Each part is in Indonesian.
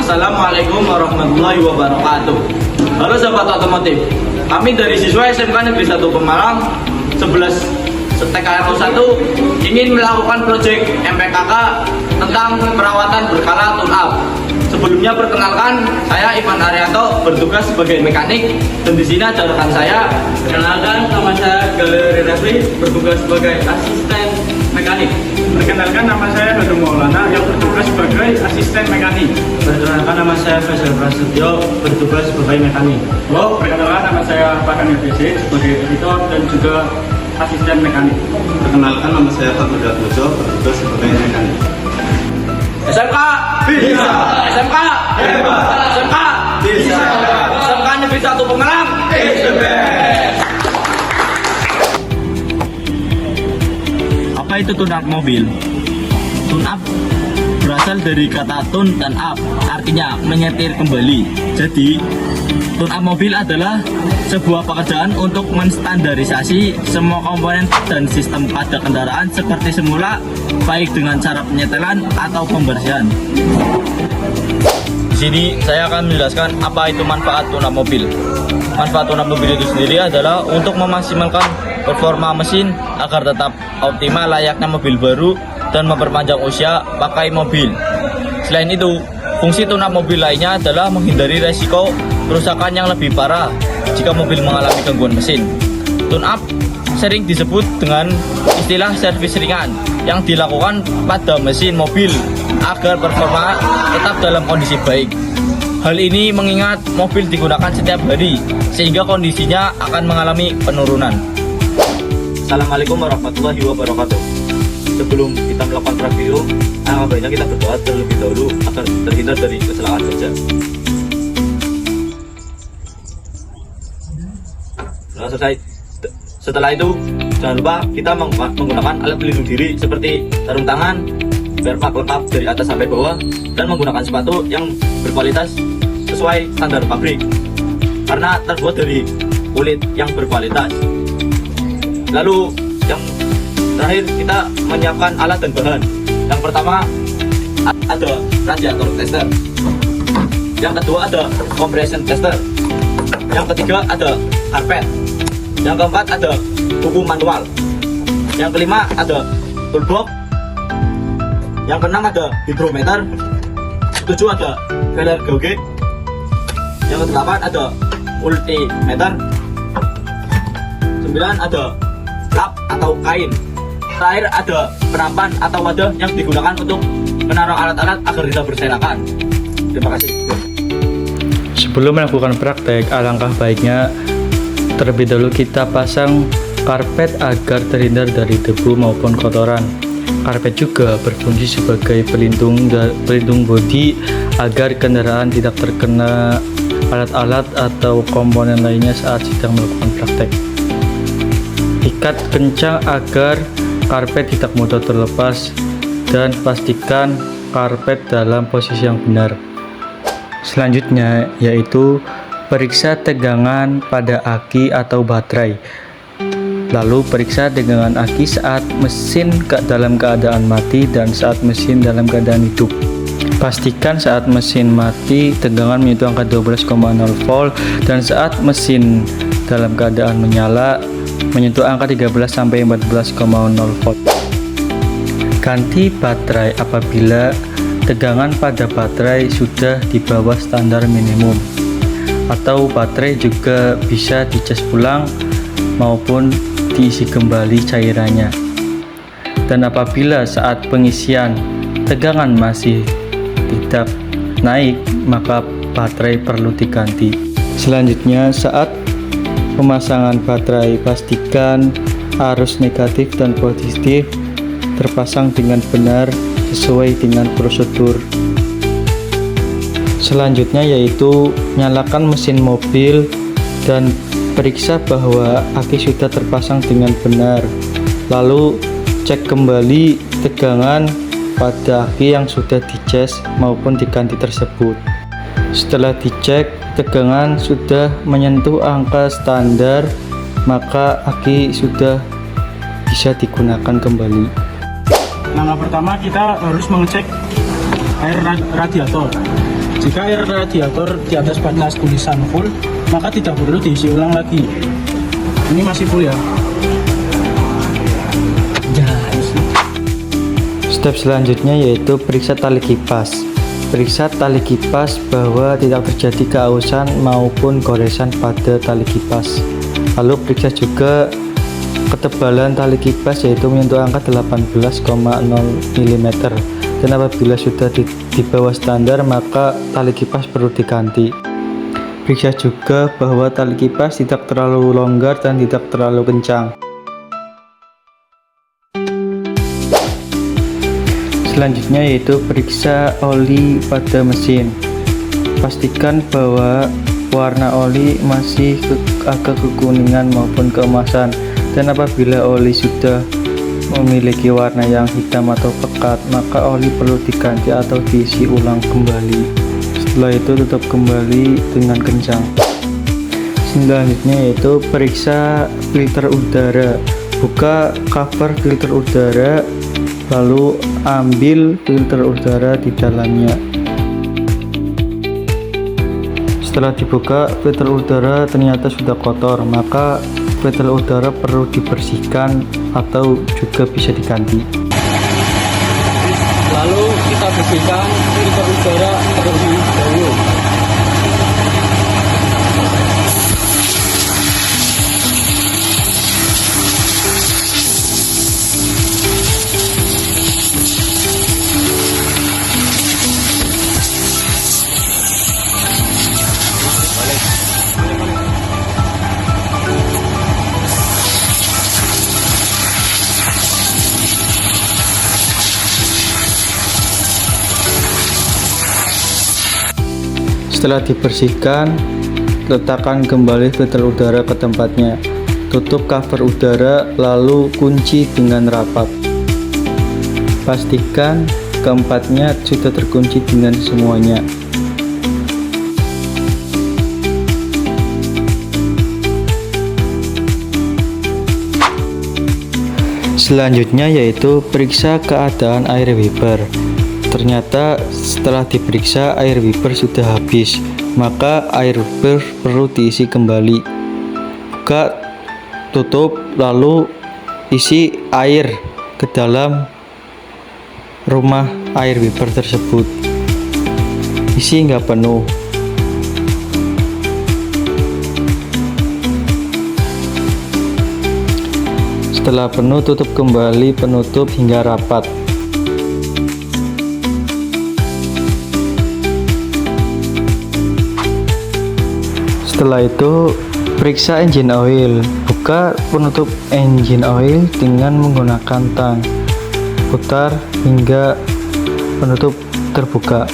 Assalamualaikum warahmatullahi wabarakatuh. Halo sahabat otomotif, kami dari siswa SMK Negeri 1 Pemalang 11 TKRO 1 ingin melakukan proyek MPKK tentang perawatan berkala tune-up. Sebelumnya perkenalkan, saya Ivan Arianto, bertugas sebagai mekanik, dan di sini ada rekan saya. Perkenalkan, nama saya Galeri Refli, bertugas sebagai asisten mekanik. Perkenalkan, nama saya Hanum Maulana yang bertugas sebagai asisten mekanik. Perkenalkan, nama saya Faisal Prasetyo, bertugas sebagai mekanik. Perkenalkan, nama saya Pakan FBC sebagai editor dan juga asisten mekanik. Perkenalkan, nama saya Fatul Atmojo, bertugas sebagai mekanik. SMK bisa, SMK hebat, SMK bisa, SMK Negeri 1 Pemalang is the best. Apa itu tune-up mobil? Tune-up berasal dari kata tune dan up, artinya menyetir kembali. Jadi, tune-up mobil adalah sebuah pekerjaan untuk menstandarisasi semua komponen dan sistem pada kendaraan seperti semula, baik dengan cara penyetelan atau pembersihan. Di sini saya akan menjelaskan apa itu manfaat tune-up mobil. Manfaat tune-up mobil itu sendiri adalah untuk memaksimalkan performa mesin agar tetap optimal layaknya mobil baru dan memperpanjang usia pakai mobil. Selain itu, fungsi tune-up mobil lainnya adalah menghindari resiko kerusakan yang lebih parah jika mobil mengalami gangguan mesin. Tune-up sering disebut dengan istilah servis ringan yang dilakukan pada mesin mobil agar performa tetap dalam kondisi baik. Hal ini mengingat mobil digunakan setiap hari sehingga kondisinya akan mengalami penurunan. Assalamualaikum warahmatullahi wabarakatuh. Sebelum kita melakukan review, alangkah baiknya kita berdoa terlebih dahulu agar terhindar dari kecelakaan kerja. Nah, selesai. Setelah itu, jangan lupa kita menggunakan alat pelindung diri seperti sarung tangan, berpak lengkap dari atas sampai bawah, dan menggunakan sepatu yang berkualitas sesuai standar pabrik karena terbuat dari kulit yang berkualitas. Lalu yang terakhir, kita menyiapkan alat dan bahan. Yang pertama ada radiator tester, yang kedua ada compression tester, yang ketiga ada karpet, yang keempat ada buku manual, yang kelima ada toolbox, yang keenam ada hidrometer, ketujuh ada feeler gauge, yang kedelapan ada multimeter, 9 ada lap atau kain, terakhir ada penampan atau wadah yang digunakan untuk menaruh alat-alat agar tidak berserakan. Terima kasih. Sebelum melakukan praktek, alangkah baiknya terlebih dahulu kita pasang karpet agar terhindar dari debu maupun kotoran. Karpet juga berfungsi sebagai pelindung bodi agar kendaraan tidak terkena alat-alat atau komponen lainnya saat sedang melakukan praktek. Ikat kencang agar karpet tidak mudah terlepas dan pastikan karpet dalam posisi yang benar. Selanjutnya yaitu periksa tegangan pada aki atau baterai. Lalu periksa tegangan aki saat mesin dalam keadaan mati dan saat mesin dalam keadaan hidup. Pastikan saat mesin mati tegangan menyentuh angka 12,0 volt dan saat mesin dalam keadaan menyala menyentuh angka 13-14,0 volt. Ganti baterai apabila tegangan pada baterai sudah di bawah standar minimum, atau baterai juga bisa dicas ulang maupun diisi kembali cairannya. Dan apabila saat pengisian tegangan masih tidak naik, maka baterai perlu diganti. Selanjutnya, saat pemasangan baterai, pastikan arus negatif dan positif terpasang dengan benar sesuai dengan prosedur. Selanjutnya yaitu nyalakan mesin mobil dan periksa bahwa aki sudah terpasang dengan benar. Lalu cek kembali tegangan pada aki yang sudah dicas maupun diganti tersebut. Setelah dicek tegangan sudah menyentuh angka standar, maka aki sudah bisa digunakan kembali. Langkah pertama kita harus mengecek air radiator. Jika air radiator di atas batas tulisan full, maka tidak perlu diisi ulang lagi. Ini masih full ya. Step selanjutnya yaitu periksa tali kipas. Periksa tali kipas bahwa tidak terjadi keausan maupun goresan pada tali kipas. Lalu periksa juga ketebalan tali kipas yaitu menyentuh angka 18,0 mm. Dan apabila sudah di bawah standar maka tali kipas perlu diganti. Periksa juga bahwa tali kipas tidak terlalu longgar dan tidak terlalu kencang. Selanjutnya yaitu periksa oli pada mesin. Pastikan bahwa warna oli masih agak kekuningan maupun keemasan, dan apabila oli sudah memiliki warna yang hitam atau pekat maka oli perlu diganti atau diisi ulang kembali. Setelah itu tutup kembali dengan kencang. Selanjutnya yaitu periksa filter udara. Buka cover filter udara lalu ambil filter udara di dalamnya. Setelah dibuka filter udara ternyata sudah kotor, maka filter udara perlu dibersihkan atau juga bisa diganti. Lalu kita bersihkan filter udara terlebih dahulu. Setelah dibersihkan, letakkan kembali filter udara ke tempatnya. Tutup cover udara lalu kunci dengan rapat. Pastikan keempatnya sudah terkunci dengan semuanya. Selanjutnya yaitu periksa keadaan air wiper. Ternyata setelah diperiksa air wiper sudah habis, maka air wiper perlu diisi kembali. Buka, tutup, lalu isi air ke dalam rumah air wiper tersebut. Isi nggak penuh. Setelah penuh, tutup kembali penutup hingga rapat. Setelah itu periksa engine oil. Buka penutup engine oil dengan menggunakan tang. Putar hingga penutup terbuka.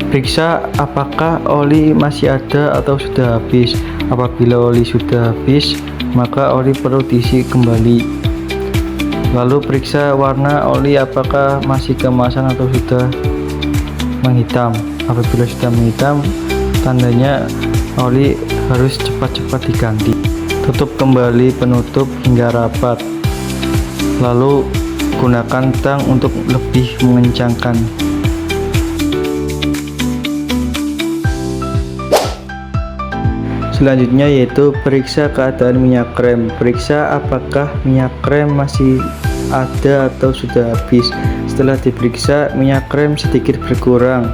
Periksa apakah oli masih ada atau sudah habis. Apabila oli sudah habis maka oli perlu diisi kembali. Lalu periksa warna oli apakah masih keemasan atau sudah menghitam. Apabila sudah menghitam tandanya oli harus cepat-cepat diganti. Tutup kembali penutup hingga rapat, lalu gunakan tang untuk lebih mengencangkan. Selanjutnya yaitu periksa keadaan minyak rem. Periksa apakah minyak rem masih ada atau sudah habis. Setelah diperiksa minyak rem sedikit berkurang,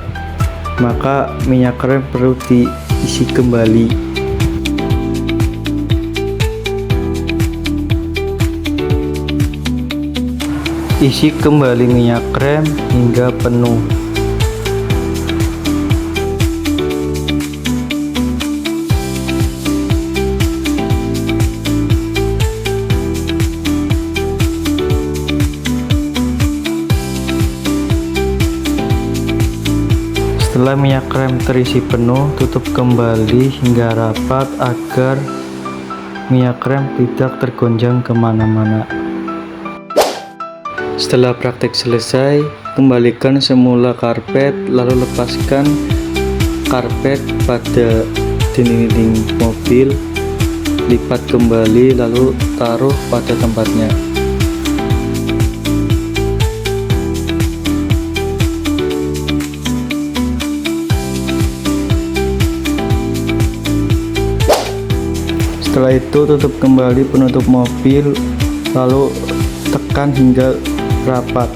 maka minyak rem perlu diisi kembali. Isi kembali minyak rem hingga penuh. Setelah minyak rem terisi penuh, tutup kembali hingga rapat agar minyak rem tidak tergonjang kemana-mana. Setelah praktek selesai, kembalikan semula karpet, lalu lepaskan karpet pada dinding mobil, lipat kembali lalu taruh pada tempatnya. Setelah itu tutup kembali penutup mobil, lalu tekan hingga rapat.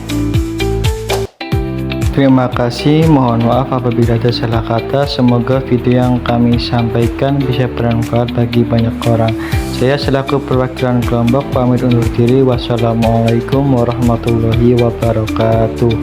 Terima kasih, mohon maaf apabila ada salah kata. Semoga video yang kami sampaikan bisa bermanfaat bagi banyak orang. Saya selaku perwakilan kelompok pamit undur diri. Wassalamualaikum warahmatullahi wabarakatuh.